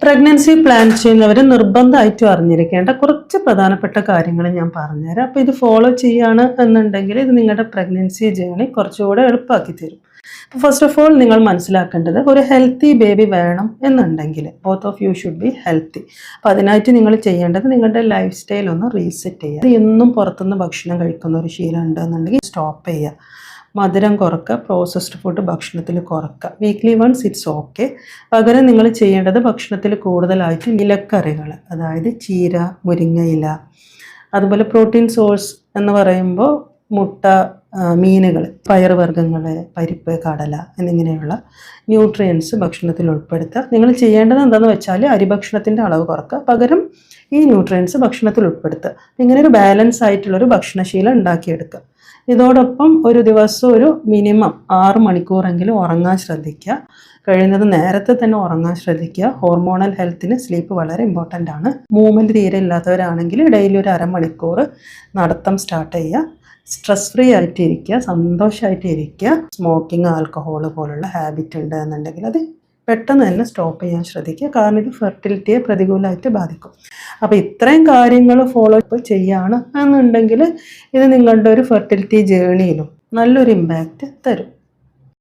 Pregnancy plan ചെയ്യുന്നവർ നിർബന്ധമായിട്ടും അറിഞ്ഞിരിക്കേണ്ട കുറച്ച് പ്രധാനപ്പെട്ട കാര്യങ്ങൾ ഞാൻ പറഞ്ഞുതരാം. അപ്പോൾ ഇത് ഫോളോ ചെയ്യുകയാണ് എന്നുണ്ടെങ്കിൽ ഇത് നിങ്ങളുടെ പ്രഗ്നൻസി ജേർണി കുറച്ചുകൂടെ എളുപ്പമാക്കി തരും. ഫസ്റ്റ് ഓഫ് ഓൾ നിങ്ങൾ മനസ്സിലാക്കേണ്ടത് ഒരു ഹെൽത്തി ബേബി വേണം എന്നുണ്ടെങ്കിൽ both of you should be healthy. അപ്പോൾ അതിനായിട്ട് നിങ്ങൾ ചെയ്യേണ്ടത് നിങ്ങളുടെ ലൈഫ് സ്റ്റൈൽ ഒന്ന് റീസെറ്റ് ചെയ്യുക. എന്നും പുറത്തുനിന്ന് ഭക്ഷണം കഴിക്കുന്ന ഒരു ശീലം ഉണ്ടെന്നുണ്ടെങ്കിൽ സ്റ്റോപ്പ് ചെയ്യുക. മധുരം കുറക്കുക, പ്രോസസ്ഡ് ഫുഡ് ഭക്ഷണത്തിൽ കുറക്കുക. Weekly once it's okay. പകരം നിങ്ങൾ ചെയ്യേണ്ടത് ഭക്ഷണത്തിൽ കൂടുതലായിട്ട് ഇലക്കറികൾ, അതായത് ചീര, മുരിങ്ങയില, അതുപോലെ പ്രോട്ടീൻ സോഴ്സ് എന്ന് പറയുമ്പോൾ മുട്ട, മീനുകൾ, പയറുവർഗ്ഗങ്ങൾ, പരിപ്പ്, കടല എന്നിങ്ങനെയുള്ള ന്യൂട്രിയൻസ് ഭക്ഷണത്തിൽ ഉൾപ്പെടുത്തുക. നിങ്ങൾ ചെയ്യേണ്ടത് എന്താണെന്ന് വെച്ചാൽ അരിഭക്ഷണത്തിൻ്റെ അളവ് കുറക്കുക, പകരം ഈ ന്യൂട്രിയൻസ് ഭക്ഷണത്തിൽ ഉൾപ്പെടുത്തുക. ഇങ്ങനെ ഒരു ബാലൻസ് ആയിട്ടുള്ളൊരു ഭക്ഷണശീലം ഉണ്ടാക്കിയെടുക്കുക. ഇതോടൊപ്പം ഒരു ദിവസം ഒരു മിനിമം 6 മണിക്കൂറെങ്കിലും ഉറങ്ങാൻ ശ്രദ്ധിക്കുക. കഴിയുന്നത് നേരത്തെ തന്നെ ഉറങ്ങാൻ ശ്രദ്ധിക്കുക. ഹോർമോണൽ ഹെൽത്തിന് സ്ലീപ്പ് വളരെ ഇമ്പോർട്ടൻ്റ് ആണ്. മൂവ്മെൻറ്റ് തീരെ ഇല്ലാത്തവരാണെങ്കിൽ ഡെയിലി ഒരു അരമണിക്കൂർ നടത്തം സ്റ്റാർട്ട് ചെയ്യുക. സ്ട്രെസ് ഫ്രീ ആയിട്ട് ഇരിക്കുക, സന്തോഷമായിട്ട് ഇരിക്കുക. സ്മോക്കിംഗ്, ആൽക്കഹോൾ പോലുള്ള ഹാബിറ്റ് ഉണ്ട് എന്നുണ്ടെങ്കിൽ അത് പെട്ടെന്ന് തന്നെ സ്റ്റോപ്പ് ചെയ്യാൻ ശ്രദ്ധിക്കുക. കാരണം ഇത് ഫെർട്ടിലിറ്റിയെ പ്രതികൂലമായിട്ട് ബാധിക്കും. അപ്പോൾ ഇത്രയും കാര്യങ്ങൾ ഫോളോ ചെയ്യുകയാണ് എന്നുണ്ടെങ്കിൽ ഇത് നിങ്ങളുടെ ഒരു ഫെർട്ടിലിറ്റി ജേർണിയിലും നല്ലൊരു ഇമ്പാക്റ്റ് തരും.